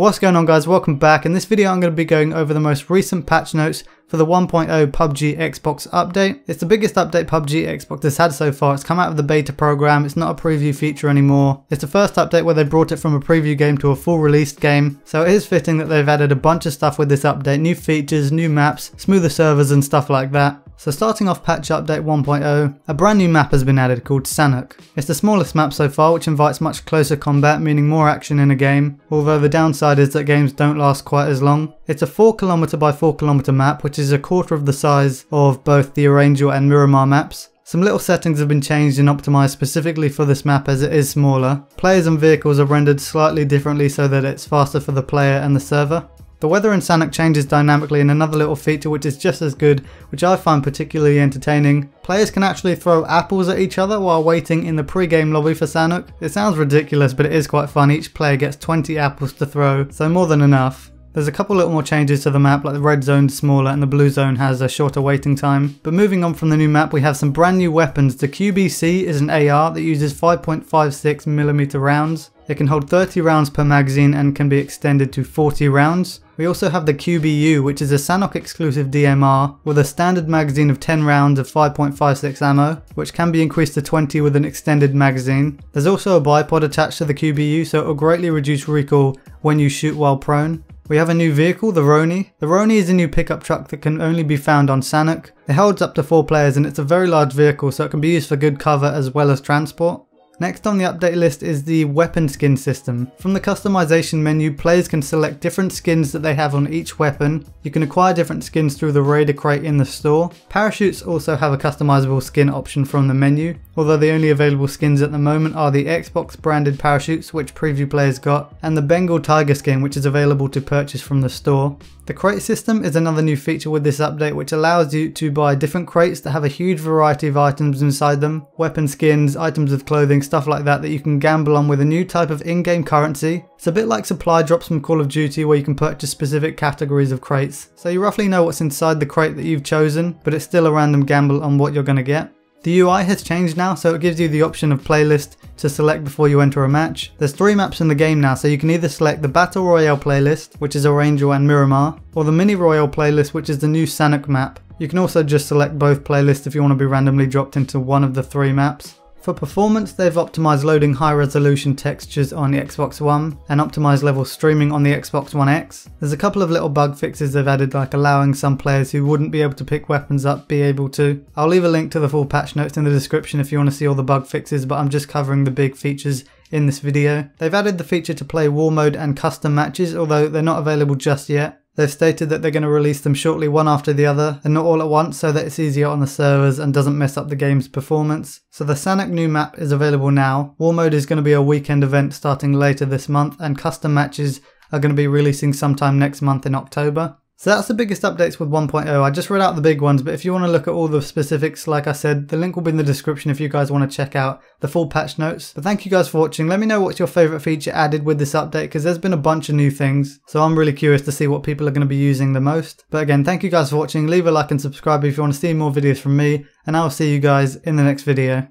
What's going on guys, welcome back. In this video I'm going to be going over the most recent patch notes for the 1.0 PUBG Xbox update. It's the biggest update PUBG Xbox has had so far. It's come out of the beta program, it's not a preview feature anymore. It's the first update where they brought it from a preview game to a full released game. So it is fitting that they've added a bunch of stuff with this update, new features, new maps, smoother servers and stuff like that. So starting off patch update 1.0, a brand new map has been added called Sanhok. It's the smallest map so far, which invites much closer combat, meaning more action in a game, although the downside is that games don't last quite as long. It's a 4km by 4km map, which is a quarter of the size of both the Arangel and Miramar maps. Some little settings have been changed and optimised specifically for this map as it is smaller. Players and vehicles are rendered slightly differently so that it's faster for the player and the server. The weather in Sanhok changes dynamically, and another little feature which is just as good, which I find particularly entertaining. Players can actually throw apples at each other while waiting in the pre-game lobby for Sanhok. It sounds ridiculous, but it is quite fun. Each player gets 20 apples to throw, so more than enough. There's a couple little more changes to the map, like the red zone's smaller and the blue zone has a shorter waiting time. But moving on from the new map, we have some brand new weapons. The QBC is an AR that uses 5.56mm rounds. It can hold 30 rounds per magazine and can be extended to 40 rounds. We also have the QBU, which is a Sanhok exclusive DMR with a standard magazine of 10 rounds of 5.56 ammo, which can be increased to 20 with an extended magazine. There's also a bipod attached to the QBU, so it will greatly reduce recoil when you shoot while prone. We have a new vehicle, the Roni. The Roni is a new pickup truck that can only be found on Sanhok. It holds up to 4 players and it's a very large vehicle, so it can be used for good cover as well as transport. Next on the update list is the weapon skin system. From the customization menu, players can select different skins that they have on each weapon. You can acquire different skins through the Raider crate in the store. Parachutes also have a customizable skin option from the menu, although the only available skins at the moment are the Xbox branded parachutes, which preview players got, and the Bengal Tiger skin, which is available to purchase from the store. The crate system is another new feature with this update, which allows you to buy different crates that have a huge variety of items inside them. Weapon skins, items of clothing, stuff like that you can gamble on with a new type of in-game currency. It's a bit like supply drops from Call of Duty where you can purchase specific categories of crates. So you roughly know what's inside the crate that you've chosen, but it's still a random gamble on what you're going to get. The UI has changed now, so it gives you the option of playlist to select before you enter a match. There's 3 maps in the game now, so you can either select the Battle Royale playlist, which is Arangel and Miramar, or the Mini Royale playlist, which is the new Sanhok map. You can also just select both playlists if you want to be randomly dropped into one of the 3 maps. For performance, they've optimised loading high resolution textures on the Xbox One and optimised level streaming on the Xbox One X. There's a couple of little bug fixes they've added, like allowing some players who wouldn't be able to pick weapons up be able to. I'll leave a link to the full patch notes in the description if you want to see all the bug fixes, but I'm just covering the big features in this video. They've added the feature to play war mode and custom matches, although they're not available just yet. They've stated that they're going to release them shortly, one after the other, and not all at once, so that it's easier on the servers and doesn't mess up the game's performance. So the Sanhok new map is available now. War mode is going to be a weekend event starting later this month, and custom matches are going to be releasing sometime next month in October. So that's the biggest updates with 1.0. I just read out the big ones, but if you want to look at all the specifics, like I said, the link will be in the description if you guys want to check out the full patch notes. But thank you guys for watching. Let me know what's your favourite feature added with this update, because there's been a bunch of new things. So I'm really curious to see what people are going to be using the most. But again, thank you guys for watching. Leave a like and subscribe if you want to see more videos from me, and I'll see you guys in the next video.